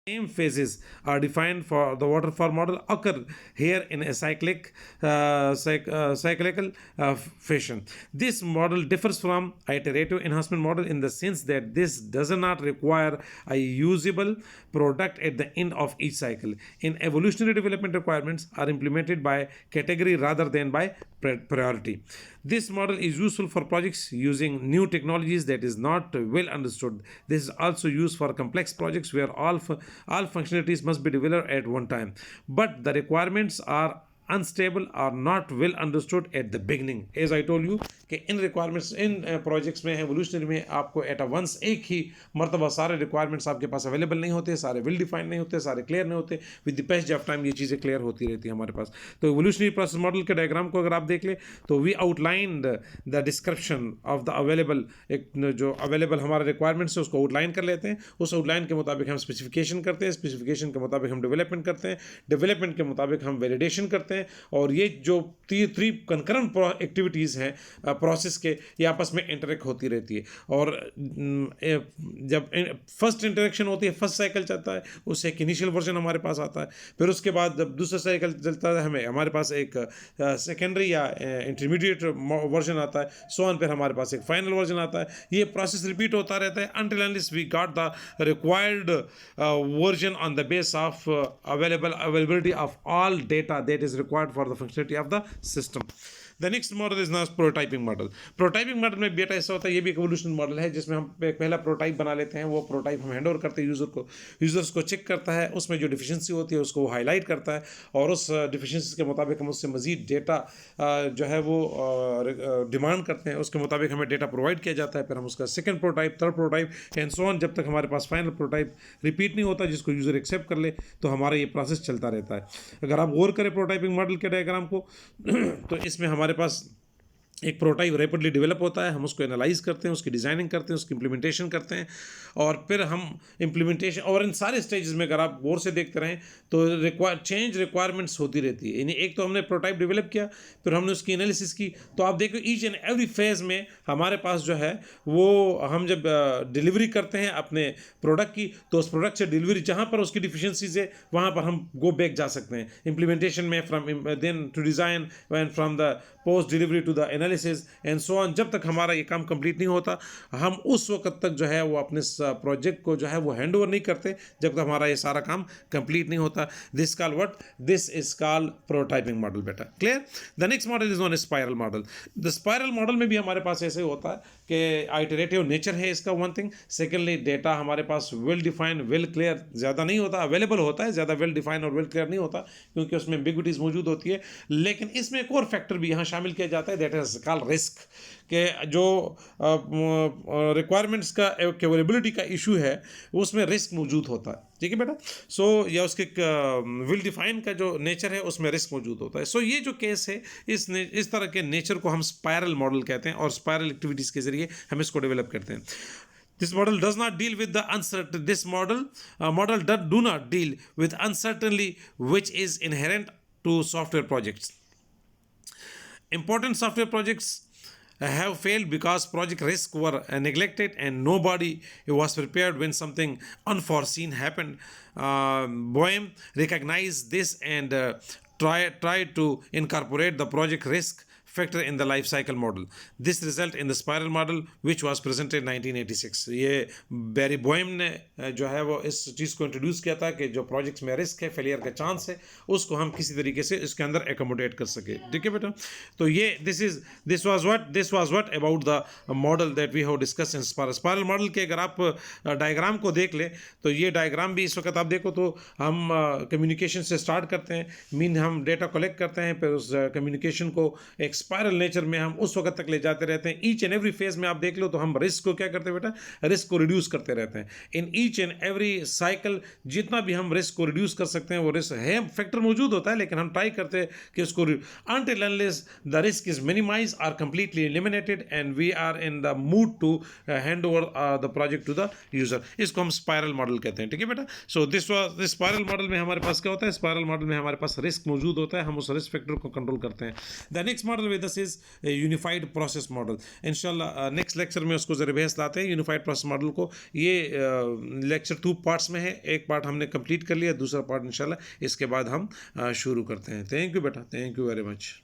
Same phases are defined for the waterfall model occur here in a cyclical fashion. This model differs from iterative enhancement model in the sense that this does not require a usable product at the end of each cycle. In evolutionary development, requirements are implemented by category rather than by priority. This model is useful for projects using new technologies that is not well understood. This is also used for complex projects where all functionalities must be developed at one time, but the requirements are unstable or not well understood at the beginning. As I told you कि इन requirements in projects में evolutionary में आपको at a once एक ही मरतबा सारे requirements आपके पास available नहीं होते, सारे वेल डिफाइंड नहीं होते, सारे क्लियर नहीं होते. With the passage of time ये चीज़ें क्लियर होती रहती है हमारे पास. तो एवोल्यूशनरी प्रोसेस मॉडल के डायग्राम को अगर आप देख ले तो we outlined the description of the available, एक जो अवेलेबल हमारे रिक्वायरमेंट्स है उसको आउटलाइन कर लेते हैं. उस आउटलाइन के मुताबिक हम स्पेसिफिकेशन करते हैं, स्पेसिफिकेशन के मुताबिक हम डेवलपमेंट करते हैं, डेवलपमेंट के मुताबिक हम वैलिडेशन करते हैं. और ये जो थ्री कंकरेंट एक्टिविटीज़ हैं प्रोसेस के, ये आपस में इंटरेक्ट होती रहती है. और जब फर्स्ट इंटरेक्शन होती है, फर्स्ट साइकिल चलता है, उससे एक इनिशियल वर्जन हमारे पास आता है. फिर उसके बाद जब दूसरा साइकिल चलता है हमारे पास एक सेकेंडरी या इंटरमीडिएट वर्जन आता है, सो ऑन. फिर हमारे पास एक फाइनल वर्जन आता है. ये प्रोसेस रिपीट होता रहता है until unless we got the required version on the base of availability of all data that is required for the functionality of the system. The next model is now prototyping model. Prototyping model में बेटा ऐसा होता है, ये भी एक evolution model है जिसमें हम एक पहला प्रोटोटाइप बना लेते हैं. वो प्रोटोटाइप हम हैंड ओवर करते हैं यूज़र को, यूज़र्स को चेक करता है, उसमें जो डिफिशिएंसी होती है उसको वो हाईलाइट करता है और उस डिफिशिएंसी के मुताबिक हम उससे मज़ीद डेटा जो है वो डिमांड करते हैं. उसके मुताबिक हमें डेटा प्रोवाइड किया जाता है. फिर हम उसका second prototype, third prototype and so on, जब तक हमारे पास फाइनल प्रोटोटाइप रिपीट नहीं होता जिसको यूज़र एक्सेप्ट कर ले, तो हमारा ये प्रोसेस चलता रहता है. अगर आप गौर करें प्रोटोटाइपिंग मॉडल के डायग्राम को तो इसमें हमारे पास एक प्रोटोटाइप रैपिडली डेवलप होता है. हम उसको एनालाइज करते हैं, उसकी डिज़ाइनिंग करते हैं, उसकी इम्प्लीमेंटेशन करते हैं और फिर हम इम्प्लीमेंटेशन, और इन सारे स्टेजेस में अगर आप गौर से देखते रहें तो रिक्वायरमेंट्स होती रहती है. यानी एक तो हमने प्रोटोटाइप डेवलप किया, फिर हमने उसकी एनालिसिस की, तो आप देखो ईच एंड एवरी फेज़ में हमारे पास जो है वो हम जब डिलीवरी करते हैं अपने प्रोडक्ट की, तो उस प्रोडक्ट से डिलीवरी जहाँ पर उसकी डिफिशिएंसीज है वहाँ पर हम गो बैक जा सकते हैं इम्प्लीमेंटेशन में, from then to design and from the post delivery to the analysis and so on. जब तक हमारा ये काम कंप्लीट नहीं होता, हम उस वक्त तक जो है वो अपने प्रोजेक्ट को जो है वो हैंड ओवर नहीं करते जब तक हमारा ये सारा काम कंप्लीट नहीं होता. This call what, this is call prototyping model. बेटा clear. The next model is non a spiral model. The spiral model में भी हमारे पास ऐसे होता है कि आइटरेटिव नेचर है इसका, वन थिंग. सेकेंडली डेटा हमारे पास वेल डिफाइंड, वेल क्लियर ज़्यादा नहीं होता, अवेलेबल होता है, ज़्यादा वेल डिफाइंड और वेल क्लियर नहीं होता क्योंकि उसमें एम्बिग्विटीज़ मौजूद होती है. लेकिन इसमें एक और फैक्टर भी यहाँ शामिल किया जाता है, दैट इज कॉल्ड रिस्क. के जो रिक्वायरमेंट्स का अवेलेबिलिटी का इशू है उसमें रिस्क मौजूद होता है. ठीक है बेटा. सो या उसके विल डिफाइन का जो नेचर है उसमें रिस्क मौजूद होता है. सो ये जो केस है इस तरह के नेचर को हम स्पायरल मॉडल कहते हैं और स्पायरल एक्टिविटीज़ के जरिए हम इसको डेवलप करते हैं. This model does not deal with the uncertain. This model do not deal with uncertainty which is inherent to software projects. Important software projects have failed because project risks were neglected and nobody was prepared when something unforeseen happened. Boehm recognized this and tried to incorporate the project risk factor in the life cycle model. This result in the spiral model which was presented in 1986. ये बैरी बोएम ने जो है वो इस चीज़ को introduce किया था कि जो प्रोजेक्ट्स में रिस्क है, फेलियर का चांस है, उसको हम किसी तरीके से इसके अंदर एकोमोडेट कर सके. ठीक है बेटा. तो ये this was what about the model that we have discussed in spiral model के. अगर आप डायग्राम को देख ले तो ये डायग्राम भी इस वक्त आप देखो तो हम कम्युनिकेशन से स्टार्ट करते हैं, मीन हम डेटा कलेक्ट करते हैं, फिर उस कम्युनिकेशन को एक स्पाइरल नेचर में हम उस वक्त तक ले जाते रहते हैं. ईच एंड एवरी फेज में आप देख लो तो हम रिस्क को क्या करते हैं बेटा, रिस्क को रिड्यूस करते रहते हैं. In each and every cycle जितना भी हम रिस्क को रिड्यूस कर सकते हैं वो रिस्क है, फैक्टर मौजूद होता है, लेकिन हम ट्राई करते हैं कि उसको until unless the risk is minimize और completely eliminated and we are in the mood to hand over the project to the user. इसको हम स्पाइरल मॉडल कहते हैं. ठीक है बेटा. सो दिस स्पाइरल मॉडल में हमारे पास क्या होता है, स्पाइरल मॉडल में हमारे पास रिस्क मौजूद होता है, हम उस रिस्क फैक्टर को कंट्रोल करते हैं. The next model with us is a unified process model. इंशाल्लाह नेक्स्ट लेक्चर में उसको ज़रा बहस लाते हैं यूनिफाइड प्रोसेस मॉडल को. ये लेक्चर 2 पार्ट्स में है. एक पार्ट हमने कंप्लीट कर लिया, दूसरा पार्ट इंशाल्लाह इसके बाद हम शुरू करते हैं. थैंक यू बेटा, थैंक यू वेरी मच.